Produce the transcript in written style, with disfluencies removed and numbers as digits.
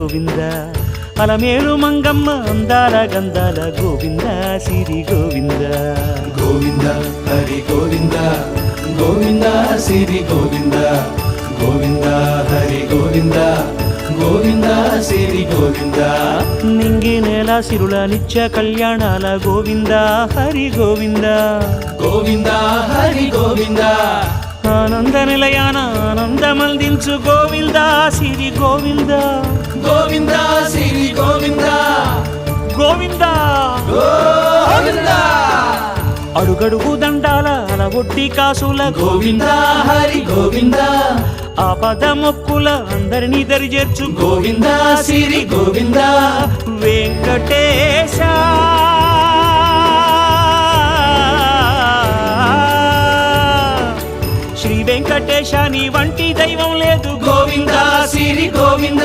గోవింద అలమేలు మంగమ్మ అందాల గంధాల గోవింద సిరి గోవింద గోవింద హరి గోవింద గోవింద సిరి గోవింద గోవింద హరి గోవింద గోవింద సిరి గోవింద నింగి నేల సిరుల నిత్య కళ్యాణాల గోవింద హరి గోవింద గోవింద హరి గోవింద ఆనంద నిలయాన ఆనందమందించు గోవింద సిరి గోవింద గోవింద సిరి గోవింద గోవింద గోవింద అడుగడుగు దండాల అలవొడ్డి కాసుల గోవింద హరి గోవింద ఆపద మొక్కుల అందరినీ దరిచేర్చు గోవింద సిరి గోవింద వెంకటేశ శ్రీ వెంకటేశ నీ వంటి దైవం లేదు గోవింద సిరి గోవింద